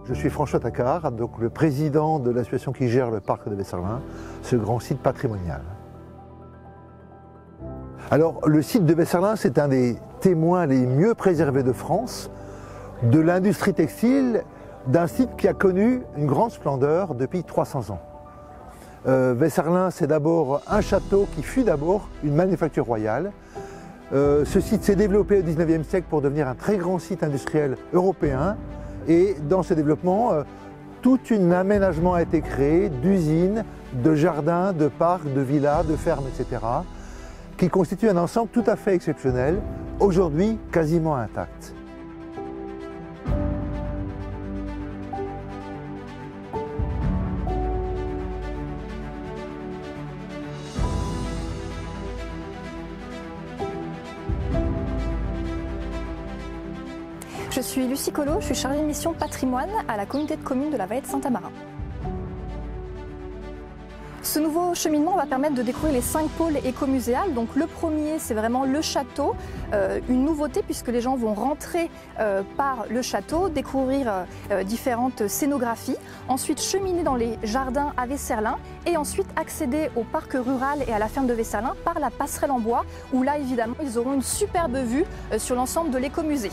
Je suis François Tacquart, donc le président de l'association qui gère le parc de Vesserlin, ce grand site patrimonial. Alors, le site de Vesserlin, c'est un des témoins les mieux préservés de France, de l'industrie textile, d'un site qui a connu une grande splendeur depuis 300 ans. Vesserlin, c'est d'abord un château qui fut d'abord une manufacture royale. Ce site s'est développé au XIXe siècle pour devenir un très grand site industriel européen. Et dans ce développement, tout un aménagement a été créé d'usines, de jardins, de parcs, de villas, de fermes, etc., qui constitue un ensemble tout à fait exceptionnel, aujourd'hui quasiment intact. Je suis Lucie Collot, je suis chargée de mission patrimoine à la communauté de communes de la vallée de Saint-Amarin. Ce nouveau cheminement va permettre de découvrir les 5 pôles écomuséals. Donc le premier, c'est vraiment le château, une nouveauté puisque les gens vont rentrer par le château, découvrir différentes scénographies, ensuite cheminer dans les jardins à Vesserlin et ensuite accéder au parc rural et à la ferme de Vesserlin par la passerelle en bois où là évidemment ils auront une superbe vue sur l'ensemble de l'écomusée.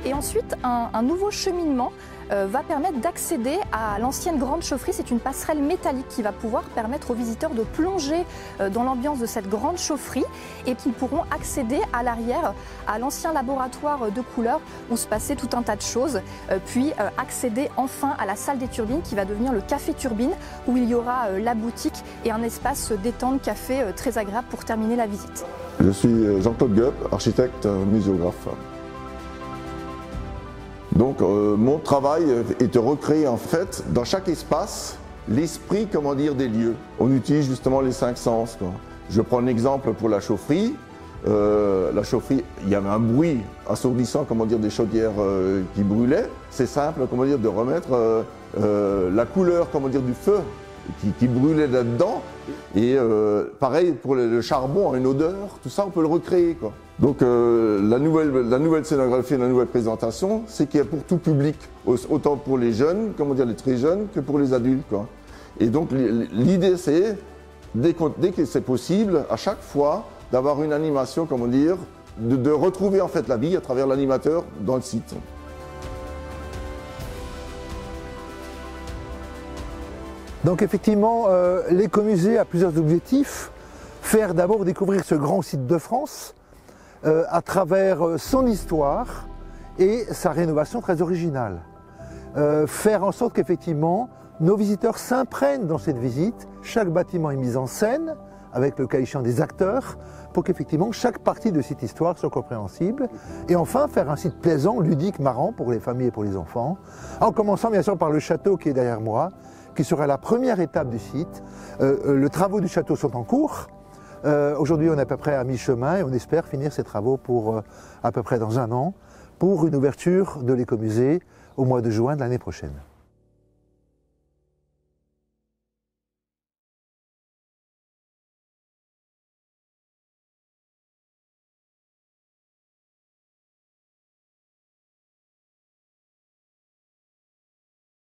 Et ensuite, un nouveau cheminement va permettre d'accéder à l'ancienne grande chaufferie. C'est une passerelle métallique qui va pouvoir permettre aux visiteurs de plonger dans l'ambiance de cette grande chaufferie et qu'ils pourront accéder à l'arrière à l'ancien laboratoire de couleurs où se passait tout un tas de choses, puis accéder enfin à la salle des turbines qui va devenir le café turbine où il y aura la boutique et un espace détente café très agréable pour terminer la visite. Je suis Jean-Claude Gueup, architecte muséographe. Donc mon travail est de recréer en fait dans chaque espace l'esprit, comment dire, des lieux. On utilise justement les 5 sens, quoi. Je prends un exemple pour la chaufferie. La chaufferie, il y avait un bruit assourdissant, comment dire, des chaudières qui brûlaient. C'est simple, comment dire, de remettre la couleur, comment dire, du feu qui brûlait là-dedans. Et pareil pour le charbon, une odeur, tout ça on peut le recréer, quoi. Donc la nouvelle scénographie, la nouvelle présentation, c'est qu'il y a pour tout public, autant pour les jeunes, comment dire, les très jeunes, que pour les adultes, quoi. Et donc l'idée c'est, dès que c'est possible, à chaque fois, d'avoir une animation, comment dire, de retrouver en fait la vie à travers l'animateur dans le site. Donc effectivement, l'écomusée a plusieurs objectifs. Faire d'abord découvrir ce grand site de France à travers son histoire et sa rénovation très originale. Faire en sorte qu'effectivement, nos visiteurs s'imprègnent dans cette visite. Chaque bâtiment est mis en scène avec le cas échéant des acteurs pour qu'effectivement chaque partie de cette histoire soit compréhensible. Et enfin, faire un site plaisant, ludique, marrant pour les familles et pour les enfants. En commençant bien sûr par le château qui est derrière moi, qui sera la première étape du site. Les travaux du château sont en cours. Aujourd'hui, on est à peu près à mi-chemin et on espère finir ces travaux pour à peu près dans 1 an pour une ouverture de l'écomusée au mois de juin de l'année prochaine.